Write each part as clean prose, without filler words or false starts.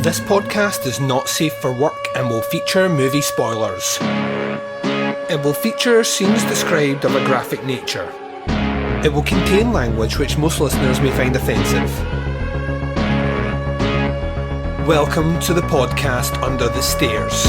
This podcast is not safe for work and will feature movie spoilers. It will feature scenes described of a graphic nature. It will contain language which most listeners may find offensive. Welcome to the podcast Under the Stairs.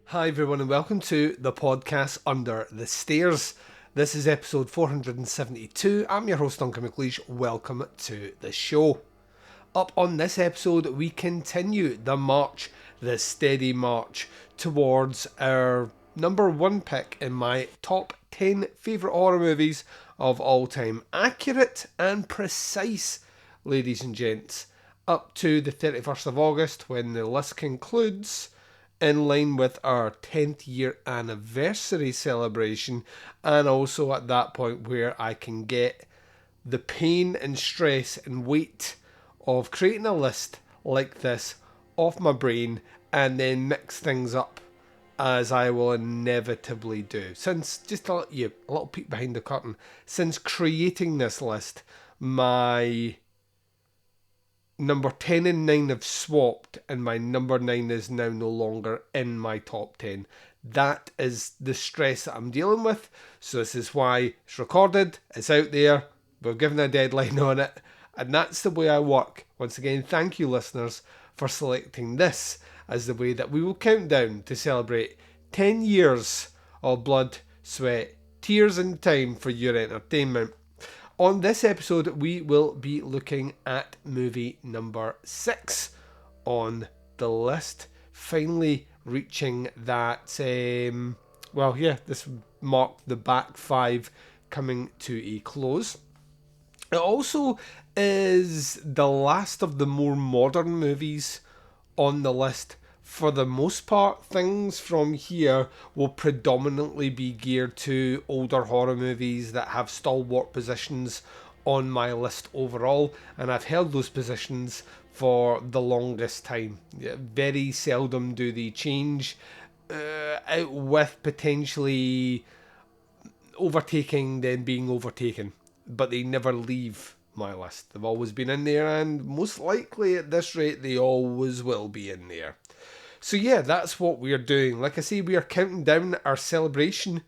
Hi everyone and welcome to the podcast Under the Stairs. This is episode 472. I'm your host Duncan McLeish. Welcome to the show. Up on this episode we continue the steady march towards our number one pick in my top 10 favourite horror movies of all time. Accurate and precise, ladies and gents. Up to the 31st of August when the list concludes, in line with our 10th year anniversary celebration, and also at that point where I can get the pain and stress and weight of creating a list like this off my brain and then mix things up as I will inevitably do. Since, just to let you a little peek behind the curtain, since creating this list, my number 10 and 9 have swapped and my number 9 is now no longer in my top 10. That is the stress that I'm dealing with. So this is why it's recorded, it's out there, we're given a deadline on it, and that's the way I work. Once again, thank you listeners for selecting this as the way that we will count down to celebrate 10 years of blood, sweat, tears and time for your entertainment. On this episode, we will be looking at movie number 6 on the list. Finally reaching that, this marked the back 5 coming to a close. It also is the last of the more modern movies on the list. For the most part, things from here will predominantly be geared to older horror movies that have stalwart positions on my list overall, and I've held those positions for the longest time. Very seldom do they change, out with potentially overtaking then being overtaken, but they never leave my list. They've always been in there, and most likely at this rate they always will be in there. So yeah, that's what we're doing. Like I say, we are counting down our celebration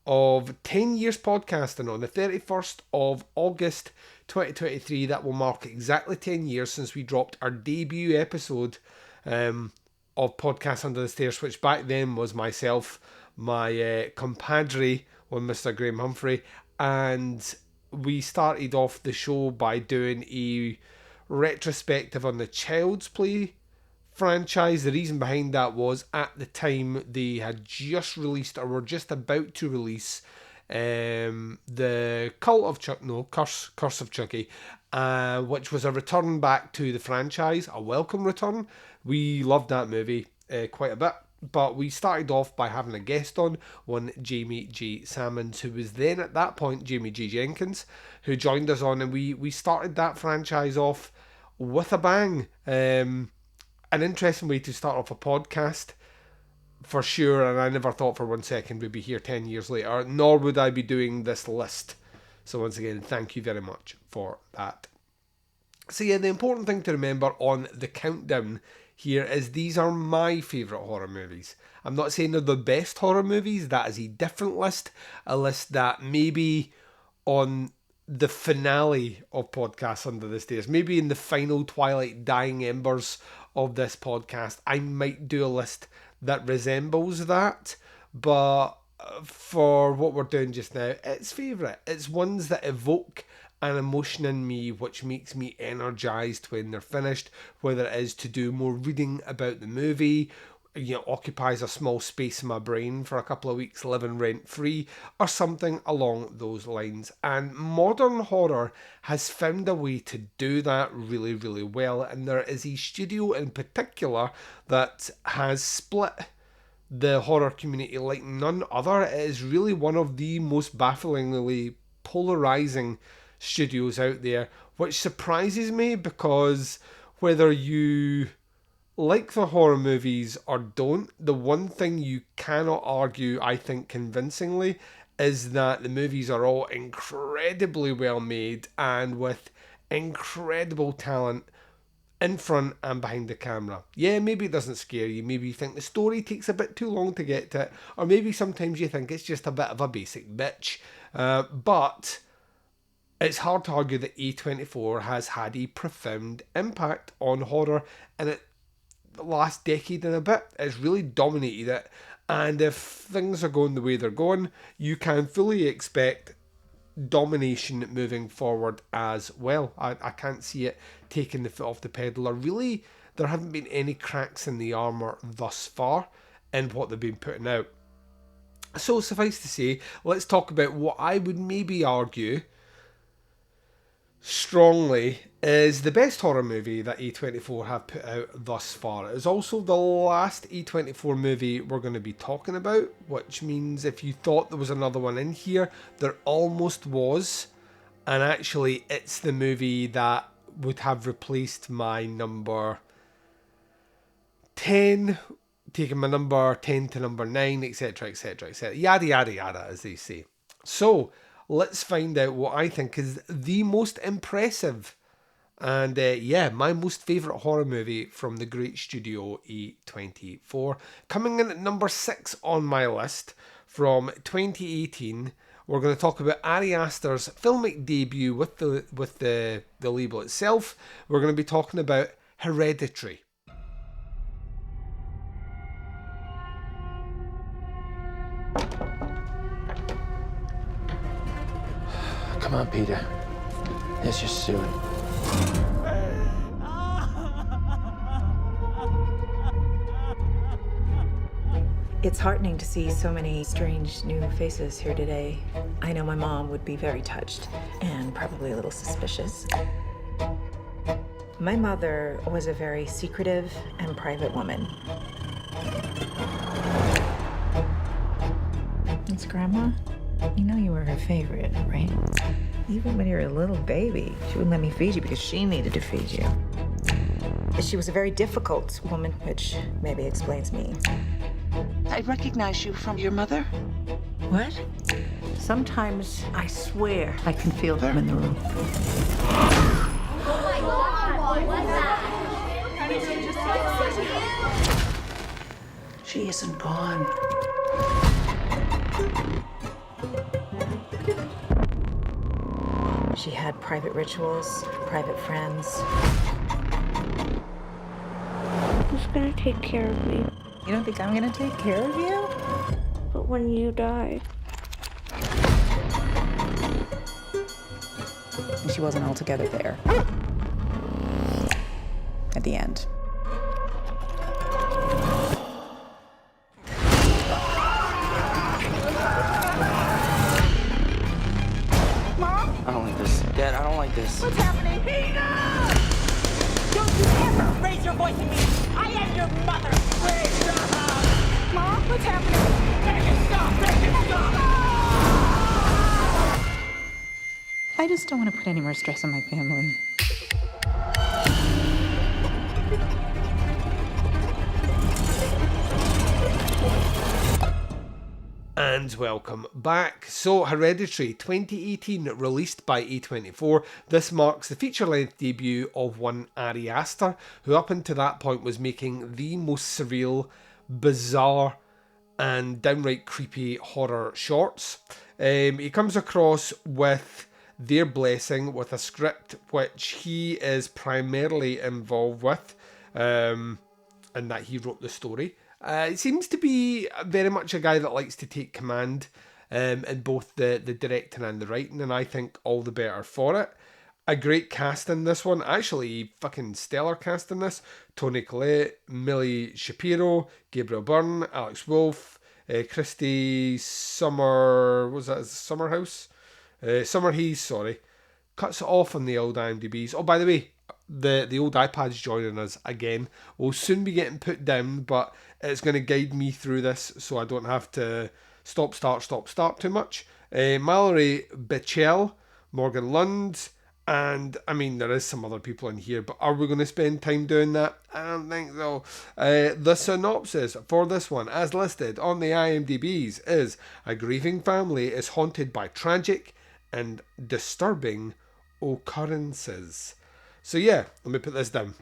of 10 years podcasting on the 31st of August 2023. That will mark exactly 10 years since we dropped our debut episode of Podcast Under the Stairs, which back then was myself, my compadre, Mr. Graham Humphrey, and we started off the show by doing a retrospective on the Child's Play franchise. The reason behind that was at the time they had just released, or were just about to release, the Curse of Chucky, which was a return back to the franchise, a welcome return. We loved that movie quite a bit, but we started off by having a guest on, one Jamie G. Salmons, who was then at that point Jamie G. Jenkins, who joined us on, and we started that franchise off with a bang. An interesting way to start off a podcast, for sure, and I never thought for 1 second we'd be here 10 years later, nor would I be doing this list. So once again, thank you very much for that. So yeah, the important thing to remember on the countdown here is these are my favourite horror movies. I'm not saying they're the best horror movies, that is a different list, a list that maybe on the finale of Podcasts Under the Stairs, maybe in the final twilight dying embers of this podcast, I might do a list that resembles that, but for what we're doing just now, it's favourite. It's ones that evoke an emotion in me which makes me energised when they're finished, whether it is to do more reading about the movie, occupies a small space in my brain for a couple of weeks living rent-free, or something along those lines. And modern horror has found a way to do that really, really well, and there is a studio in particular that has split the horror community like none other. It is really one of the most bafflingly polarizing studios out there, which surprises me because whether you like the horror movies or don't, the one thing you cannot argue, I think convincingly, is that the movies are all incredibly well made and with incredible talent in front and behind the camera. Yeah, maybe it doesn't scare you, maybe you think the story takes a bit too long to get to it, or maybe sometimes you think it's just a bit of a basic bitch, but it's hard to argue that A24 has had a profound impact on horror in the last decade and a bit. It's really dominated it, and if things are going the way they're going, you can fully expect domination moving forward as well. I can't see it taking the foot off the pedal, or really there haven't been any cracks in the armour thus far in what they've been putting out. So suffice to say, let's talk about what I would maybe argue strongly is the best horror movie that A24 have put out thus far. It is also the last A24 movie we're going to be talking about, which means if you thought there was another one in here, there almost was, and actually it's the movie that would have replaced my number 10, taking my number 10 to number 9, etc, etc, etc, yada yada yada, as they say. So let's find out what I think is the most impressive and my most favourite horror movie from the great studio A24. Coming in at number 6 on my list from 2018, we're going to talk about Ari Aster's filmic debut with the label itself. We're going to be talking about Hereditary. Come on, Peter. Let's just do it. It's heartening to see so many strange new faces here today. I know my mom would be very touched and probably a little suspicious. My mother was a very secretive and private woman. It's Grandma. You know you were her favorite, right? Even when you were a little baby, she wouldn't let me feed you because she needed to feed you. She was a very difficult woman, which maybe explains me. I recognize you from your mother. What? Sometimes I swear I can feel them in the room. Oh my God! What's that? She isn't gone. She had private rituals, private friends. Who's gonna take care of me? You don't think I'm gonna take care of you? But when you die. She wasn't altogether there. At the end. I don't like this. Dad, I don't like this. What's happening? Peter! Don't you ever raise your voice at me! I am your mother! Please stop! Mom, what's happening? Make it stop! Make it stop! I just don't want to put any more stress on my family. And welcome back. So, Hereditary 2018, released by A24. This marks the feature-length debut of one Ari Aster, who up until that point was making the most surreal, bizarre, and downright creepy horror shorts. He comes across with their blessing, with a script which he is primarily involved with, and that he wrote the story. It seems to be very much a guy that likes to take command in both the directing and the writing, and I think all the better for it. a great cast in this one. Actually, fucking stellar cast in this. Toni Collette, Millie Shapiro, Gabriel Byrne, Alex Wolff, Christy Summerhouse? Summerhees, sorry. Cuts it off on the old IMDb's. Oh, by the way, the old iPad's joining us again. We'll soon be getting put down, but it's going to guide me through this so I don't have to stop, start too much. Mallory Bichel, Morgan Lund, and I mean, there is some other people in here, but are we going to spend time doing that? I don't think so. The synopsis for this one, as listed on the IMDb's, is a grieving family is haunted by tragic and disturbing occurrences. So yeah, let me put this down.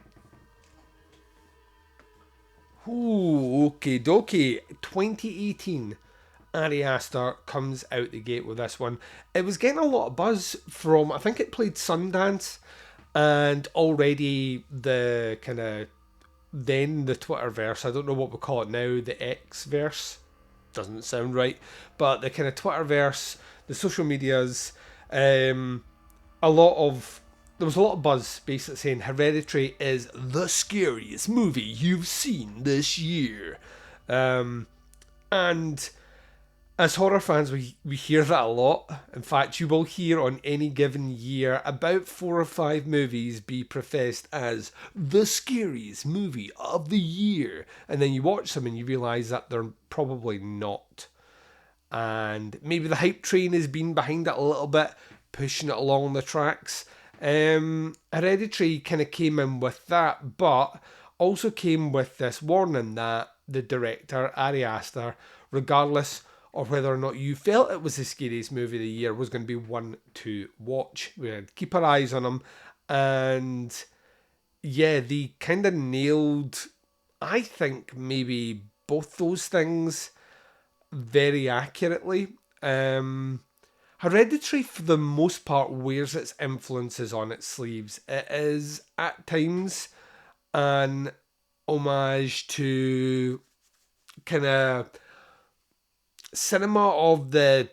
Ooh, okie dokie. 2018. Ari Aster comes out the gate with this one. It was getting a lot of buzz from, I think it played Sundance, and already the kind of, then the Twitterverse, I don't know what we call it now, the X-verse, doesn't sound right, but the kind of Twitterverse, the social medias, there was a lot of buzz basically saying Hereditary is the scariest movie you've seen this year. And as horror fans, we hear that a lot. In fact, you will hear on any given year about 4 or 5 movies be professed as the scariest movie of the year. And then you watch them and you realise that they're probably not. And maybe the hype train has been behind it a little bit, pushing it along the tracks. Hereditary kind of came in with that, but also came with this warning that the director, Ari Aster, regardless of whether or not you felt it was the scariest movie of the year, was going to be one to watch. We had to keep our eyes on him. And yeah, they kind of nailed, I think, maybe both those things very accurately. Hereditary, for the most part, wears its influences on its sleeves. It is, at times, an homage to kind of cinema of the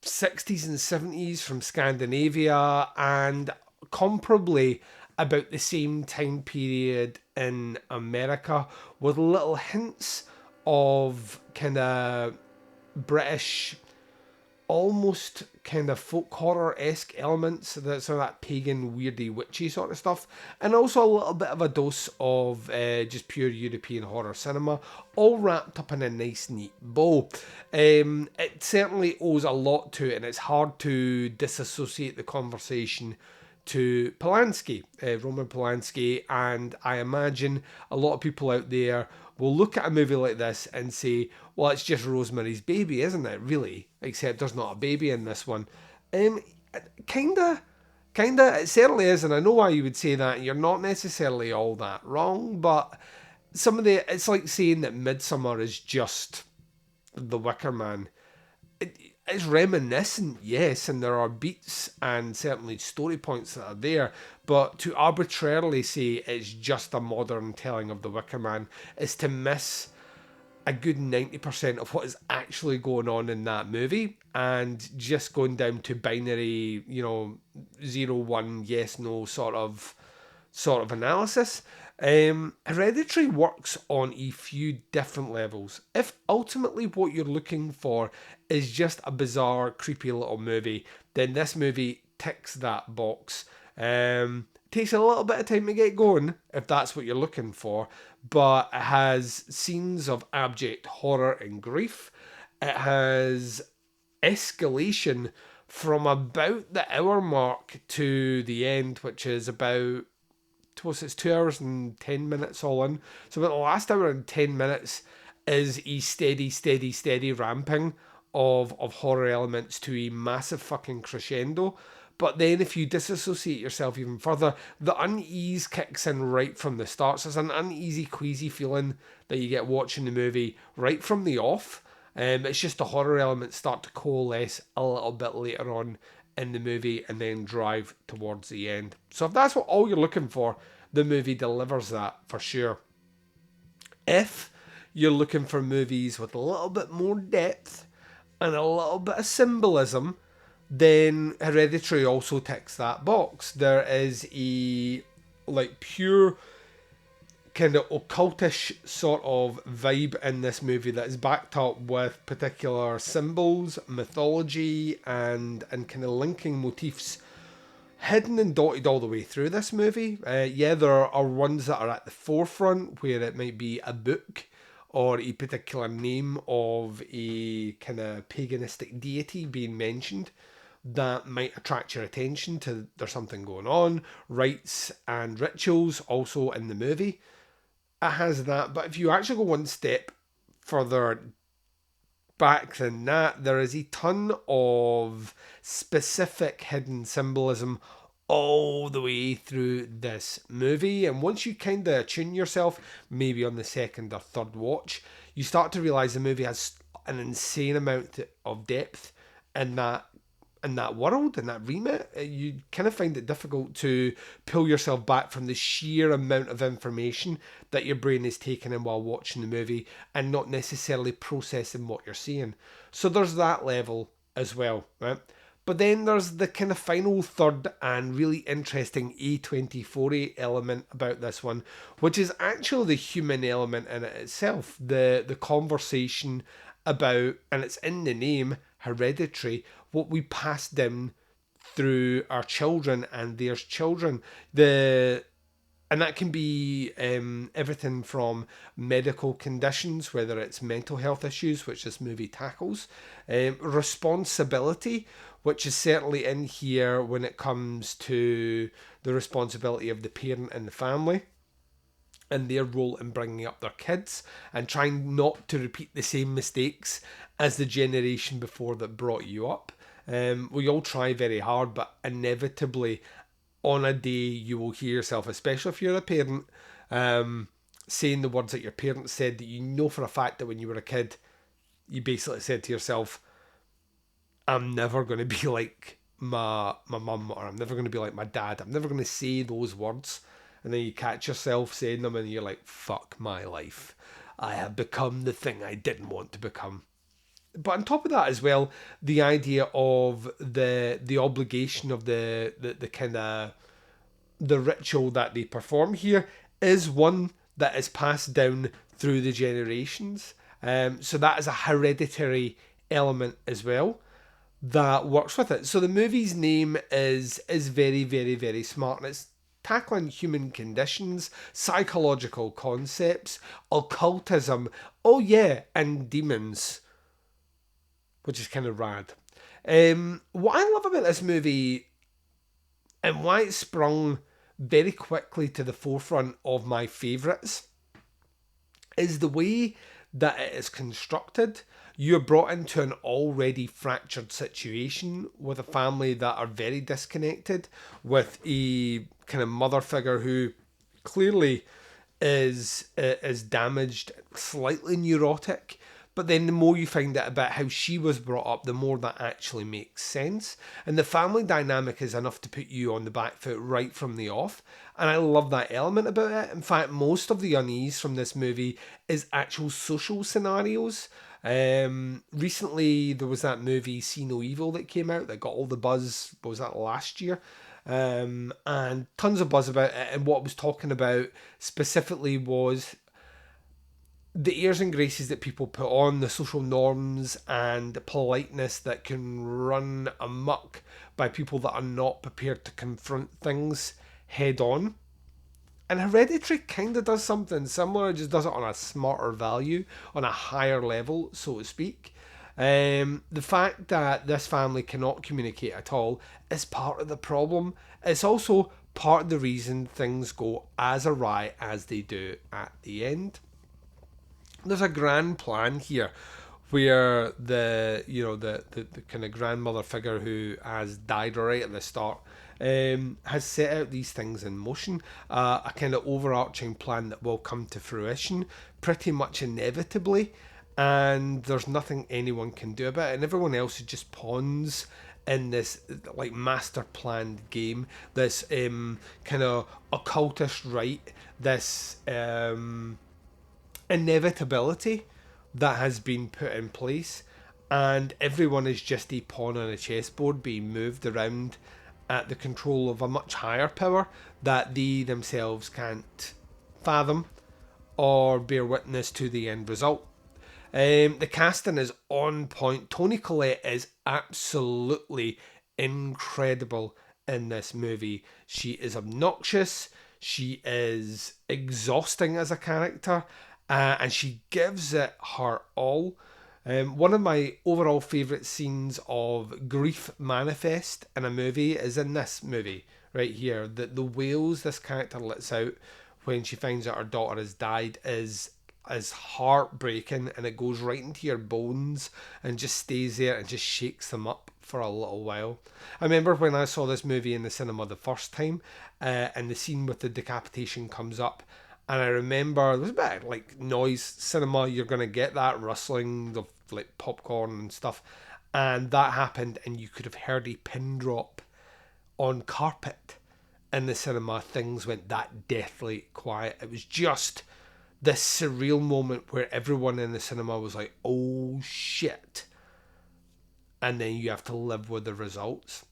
60s and 70s from Scandinavia, and comparably about the same time period in America, with little hints of kind of British, almost kind of folk horror-esque elements, that sort of that pagan, weirdy, witchy sort of stuff, and also a little bit of a dose of just pure European horror cinema, all wrapped up in a nice, neat bow. It certainly owes a lot to it, and it's hard to disassociate the conversation to Polanski, Roman Polanski, and I imagine a lot of people out there will look at a movie like this and say, well, it's just Rosemary's Baby, isn't it, really? Except there's not a baby in this one. Kinda, it certainly is, and I know why you would say that, and you're not necessarily all that wrong, but it's like saying that Midsummer is just The Wicker Man. It's reminiscent, yes, and there are beats and certainly story points that are there, but to arbitrarily say it's just a modern telling of The Wicker Man is to miss a good 90% of what is actually going on in that movie, and just going down to binary, 0-1, yes, no sort of analysis. Hereditary works on a few different levels. If ultimately what you're looking for is just a bizarre, creepy little movie, then this movie ticks that box. Takes a little bit of time to get going, if that's what you're looking for, but it has scenes of abject horror and grief. It has escalation from about the hour mark to the end, which is about, it's 2 hours and 10 minutes all in. So about the last hour and 10 minutes is a steady ramping of horror elements to a massive fucking crescendo. But then if you disassociate yourself even further, the unease kicks in right from the start. So it's an uneasy, queasy feeling that you get watching the movie right from the off. It's just the horror elements start to coalesce a little bit later on in the movie and then drive towards the end. So if that's what all you're looking for, the movie delivers that for sure. If you're looking for movies with a little bit more depth and a little bit of symbolism, then Hereditary also ticks that box. There is a like pure kind of occultish sort of vibe in this movie that is backed up with particular symbols, mythology, and kind of linking motifs hidden and dotted all the way through this movie. Yeah, there are ones that are at the forefront where it might be a book or a particular name of a kind of paganistic deity being mentioned that might attract your attention to there's something going on. Rites and rituals also in the movie. It has that, but if you actually go one step further back than that, there is a ton of specific hidden symbolism all the way through this movie. And once you kind of attune yourself, maybe on the second or third watch, you start to realise the movie has an insane amount of depth in that world, in that remit. You kind of find it difficult to pull yourself back from the sheer amount of information that your brain is taking in while watching the movie and not necessarily processing what you're seeing. So there's that level as well, right? But then there's the kind of final third and really interesting A24 element about this one, which is actually the human element in it itself. The conversation about, and it's in the name, hereditary, what we pass down through our children and their children. And that can be everything from medical conditions, whether it's mental health issues, which this movie tackles, responsibility, which is certainly in here when it comes to the responsibility of the parent and the family and their role in bringing up their kids and trying not to repeat the same mistakes as the generation before that brought you up. We all try very hard, but inevitably on a day you will hear yourself, especially if you're a parent, saying the words that your parents said that you know for a fact that when you were a kid, you basically said to yourself, I'm never going to be like my mum, or I'm never going to be like my dad. I'm never going to say those words. And then you catch yourself saying them and you're like, fuck my life. I have become the thing I didn't want to become. But on top of that as well, the idea of the obligation of the kind of the ritual that they perform here is one that is passed down through the generations. So that is a hereditary element as well that works with it. So the movie's name is very, very, very smart, and it's tackling human conditions, psychological concepts, occultism, oh yeah, and demons, which is kind of rad. What I love about this movie and why it sprung very quickly to the forefront of my favourites is the way that it is constructed. You're brought into an already fractured situation with a family that are very disconnected, with a kind of mother figure who clearly is damaged, slightly neurotic. But then the more you find out about how she was brought up, the more that actually makes sense. And the family dynamic is enough to put you on the back foot right from the off. And I love that element about it. In fact, most of the unease from this movie is actual social scenarios. Recently, there was that movie See No Evil that came out that got all the buzz. What was that, last year? And tons of buzz about it. And what I was talking about specifically was the airs and graces that people put on, the social norms and politeness that can run amok by people that are not prepared to confront things head on. And Hereditary kind of does something similar, just does it on a smarter value, on a higher level, so to speak. The fact that this family cannot communicate at all is part of the problem. It's also part of the reason things go as awry as they do at the end. There's a grand plan here where the kind of grandmother figure who has died right at the start has set out these things in motion, a kind of overarching plan that will come to fruition pretty much inevitably, and there's nothing anyone can do about it, and everyone else is just pawns in this like master planned game, this kind of occultist rite, this inevitability that has been put in place. and everyone is just a pawn on a chessboard being moved around at the control of a much higher power that they themselves can't fathom or bear witness to the end result. The casting is on point. Toni Collette is absolutely incredible in this movie. She is obnoxious, she is exhausting as a character, and she gives it her all. One of my overall favourite scenes of grief manifest in a movie is in this movie right here. The wails this character lets out when she finds out her daughter has died is heartbreaking, and it goes right into your bones and just stays there and just shakes them up for a little while. I remember when I saw this movie in the cinema the first time, and the scene with the decapitation comes up, and I remember there was a bit of, like, noise cinema. You're going to get that rustling of like popcorn and stuff, and that happened, and you could have heard a pin drop on carpet in the cinema. Things went that deathly quiet. It was just this surreal moment where everyone in the cinema was like, oh shit, and then you have to live with the results.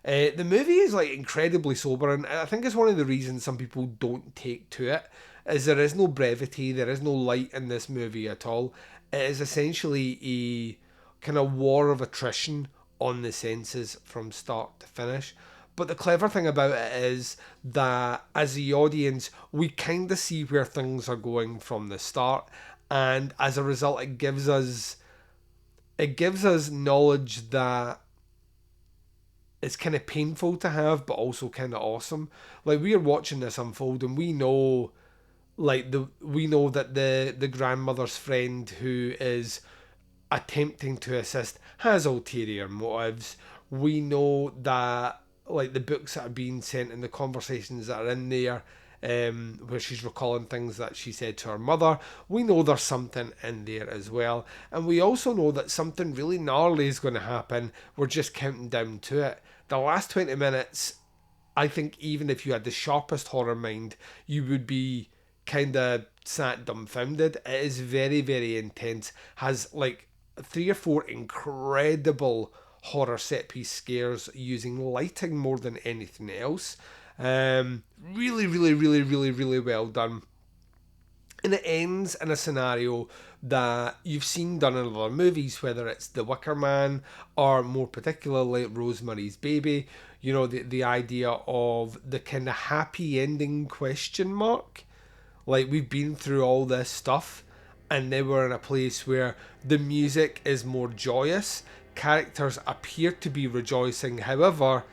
The movie is like incredibly sober, and I think it's one of the reasons some people don't take to it, is there is no brevity, there is no light in this movie at all. It is essentially a kind of war of attrition on the senses from start to finish. But the clever thing about it is that as the audience, we kind of see where things are going from the start, and as a result, it gives us knowledge that it's kind of painful to have, but also kind of awesome. Like, we are watching this unfold, and we know, we know that the grandmother's friend who is attempting to assist has ulterior motives. We know that, like, the books that are being sent and the conversations that are in there, where she's recalling things that she said to her mother, we know there's something in there as well. And we also know that something really gnarly is going to happen. We're just counting down to it. The last 20 minutes, I think even if you had the sharpest horror mind, you would be kind of sat dumbfounded. It is very, very intense. Has like 3 or 4 incredible horror set piece scares using lighting more than anything else. Really, really, really, really, really well done. And it ends in a scenario that you've seen done in other movies, whether it's The Wicker Man or more particularly Rosemary's Baby. You know, the idea of the kind of happy ending question mark. Like, we've been through all this stuff, and now we're in a place where the music is more joyous. Characters appear to be rejoicing. However,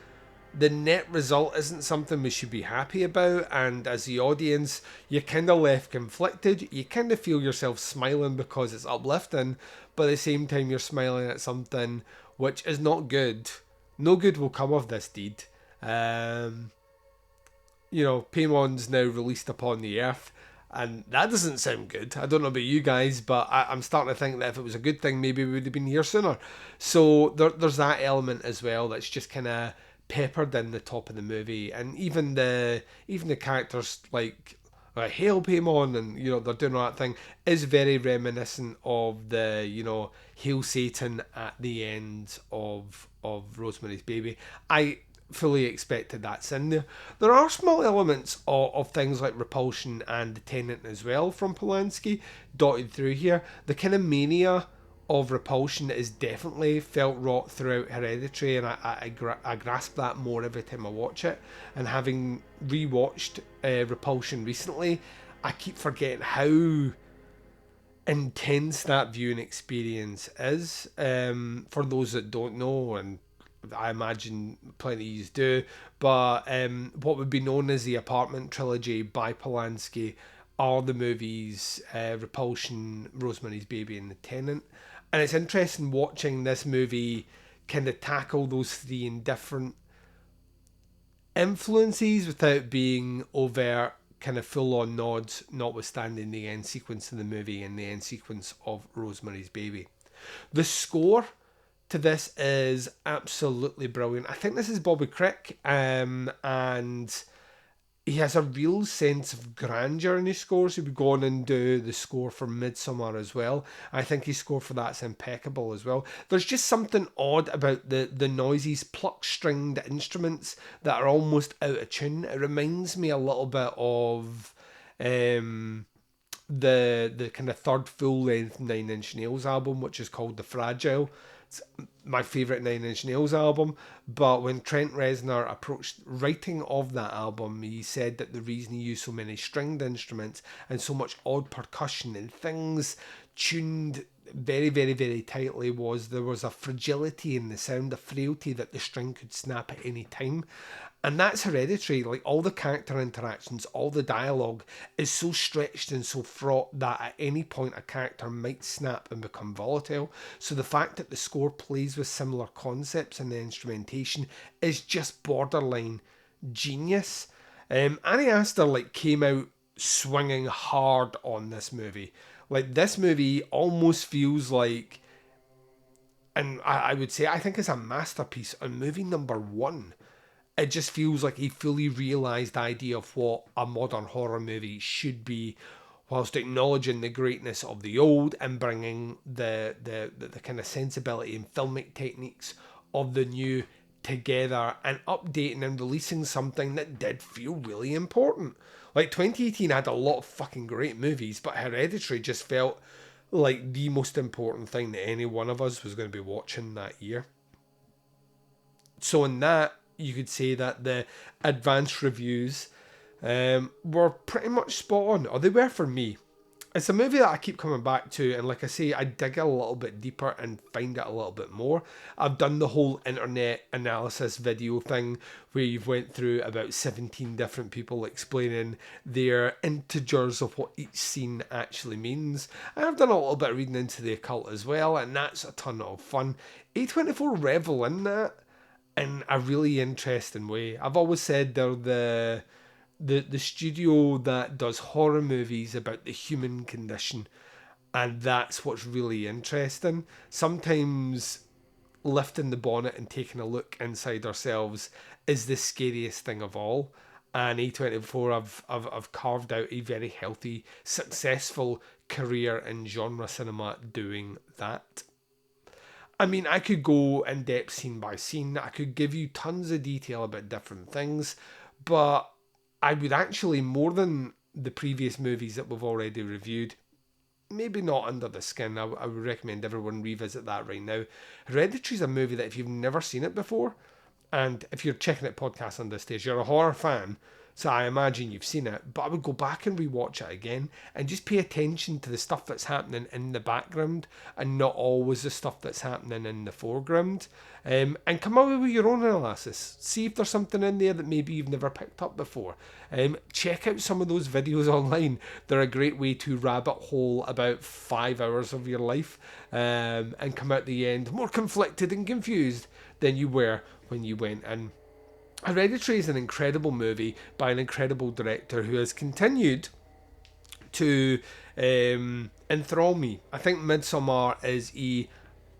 the net result isn't something we should be happy about, and as the audience, you're kind of left conflicted. You kind of feel yourself smiling because it's uplifting, but at the same time you're smiling at something which is not good. No good will come of this deed. You know, Paymon's now released upon the earth, and that doesn't sound good. I don't know about you guys, but I'm starting to think that if it was a good thing, maybe we would have been here sooner. So there's that element as well that's just kind of peppered in the top of the movie, and even the characters like Hail Paimon, and you know, they're doing all that thing, is very reminiscent of the, you know, Hail Satan at the end of Rosemary's Baby. I fully expected that's in there. There are small elements of things like Repulsion and The Tenant as well from Polanski dotted through here. The kind of mania of Repulsion is definitely felt wrought throughout Hereditary, and I grasp that more every time I watch it. And having rewatched Repulsion recently, I keep forgetting how intense that viewing experience is. For those that don't know, and I imagine plenty of you do, but what would be known as the Apartment Trilogy by Polanski are the movies Repulsion, Rosemary's Baby, and The Tenant. And it's interesting watching this movie kind of tackle those 3 in different influences without being overt, kind of full-on nods, notwithstanding the end sequence of the movie and the end sequence of Rosemary's Baby. The score to this is absolutely brilliant. I think this is Bobby Crick, and he has a real sense of grandeur in his scores. He would go on and do the score for Midsommar as well. I think his score for that's impeccable as well. There's just something odd about the noises, pluck-stringed instruments that are almost out of tune. It reminds me a little bit of the kind of third full-length Nine Inch Nails album, which is called The Fragile. It's my favourite Nine Inch Nails album, but when Trent Reznor approached writing of that album, he said that the reason he used so many stringed instruments and so much odd percussion and things tuned very, very, very tightly was there was a fragility in the sound, a frailty that the string could snap at any time. And that's Hereditary. Like, all the character interactions, all the dialogue is so stretched and so fraught that at any point a character might snap and become volatile. So the fact that the score plays with similar concepts in the instrumentation is just borderline genius. Ari Aster came out swinging hard on this movie. Like, this movie almost feels like, and I would say I think it's a masterpiece on movie number one. It just feels like he fully realised the idea of what a modern horror movie should be, whilst acknowledging the greatness of the old and bringing the kind of sensibility and filmic techniques of the new together and updating and releasing something that did feel really important. Like, 2018 had a lot of fucking great movies, but Hereditary just felt like the most important thing that any one of us was going to be watching that year. So in that, you could say that the advanced reviews were pretty much spot on, or they were for me. It's a movie that I keep coming back to, and like I say, I dig a little bit deeper and find it a little bit more. I've done the whole internet analysis video thing where you've went through about 17 different people explaining their integers of what each scene actually means. And I've done a little bit of reading into the occult as well, and that's a ton of fun. A24 revel in that in a really interesting way. I've always said they're the studio that does horror movies about the human condition, and that's what's really interesting. Sometimes lifting the bonnet and taking a look inside ourselves is the scariest thing of all, and A24 have carved out a very healthy, successful career in genre cinema doing that. I mean, I could go in depth scene by scene. I could give you tons of detail about different things, but I would actually, more than the previous movies that we've already reviewed, maybe not Under the Skin, I would recommend everyone revisit that right now. Hereditary is a movie that if you've never seen it before, and if you're checking out podcasts on this stage, you're a horror fan, so I imagine you've seen it, but I would go back and rewatch it again and just pay attention to the stuff that's happening in the background and not always the stuff that's happening in the foreground, and come away with your own analysis. See if there's something in there that maybe you've never picked up before. Check out some of those videos online. They're a great way to rabbit hole about 5 hours of your life and come out the end more conflicted and confused than you were when you went in. Hereditary is an incredible movie by an incredible director who has continued to enthrall me. I think Midsommar is a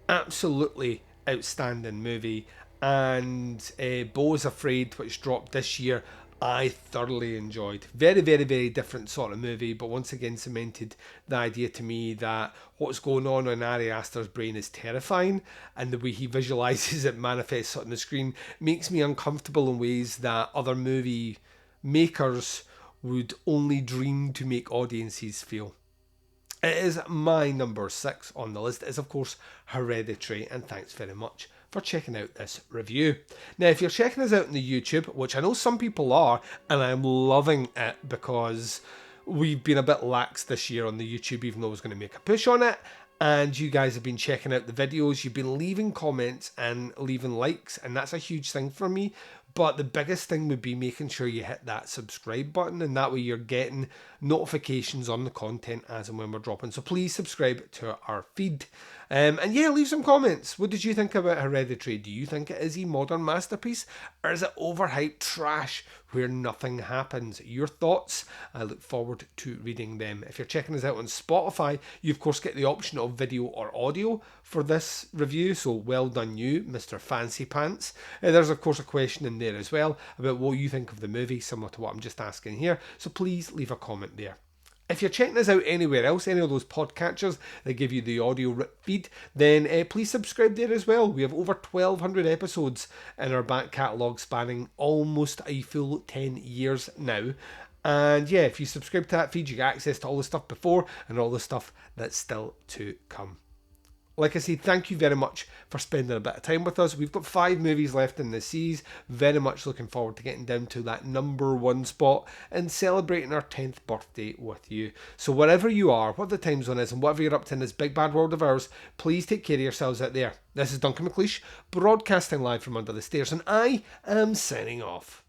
absolutely outstanding movie, and Beau is Afraid, which dropped this year, I thoroughly enjoyed. Very, very, very different sort of movie, but once again cemented the idea to me that what's going on in Ari Aster's brain is terrifying, and the way he visualises it manifests on the screen makes me uncomfortable in ways that other movie makers would only dream to make audiences feel. It is my number 6 on the list. It is, of course, Hereditary, and thanks very much for checking out this review. Now, if you're checking us out on the YouTube, which I know some people are, and I'm loving it because we've been a bit lax this year on the YouTube, even though I was going to make a push on it, and you guys have been checking out the videos, you've been leaving comments and leaving likes, and that's a huge thing for me. But the biggest thing would be making sure you hit that subscribe button, and that way you're getting notifications on the content as and when we're dropping. So please subscribe to our feed. And yeah, leave some comments. What did you think about Hereditary? Do you think it is a modern masterpiece? Or is it overhyped trash where nothing happens. Your thoughts? I look forward to reading them. If you're checking us out on Spotify, you of course get the option of video or audio for this review, so well done you, Mr. Fancy Pants. There's of course a question in there as well about what you think of the movie, similar to what I'm just asking here, so please leave a comment there. If you're checking us out anywhere else, any of those podcatchers that give you the audio feed, then please subscribe there as well. We have over 1,200 episodes in our back catalogue spanning almost a full 10 years now. And yeah, if you subscribe to that feed, you get access to all the stuff before and all the stuff that's still to come. Like I said, thank you very much for spending a bit of time with us. We've got 5 movies left in the series. Very much looking forward to getting down to that number 1 spot and celebrating our 10th birthday with you. So wherever you are, what the time zone is, and whatever you're up to in this big bad world of ours, please take care of yourselves out there. This is Duncan McLeish, broadcasting live from under the stairs, and I am signing off.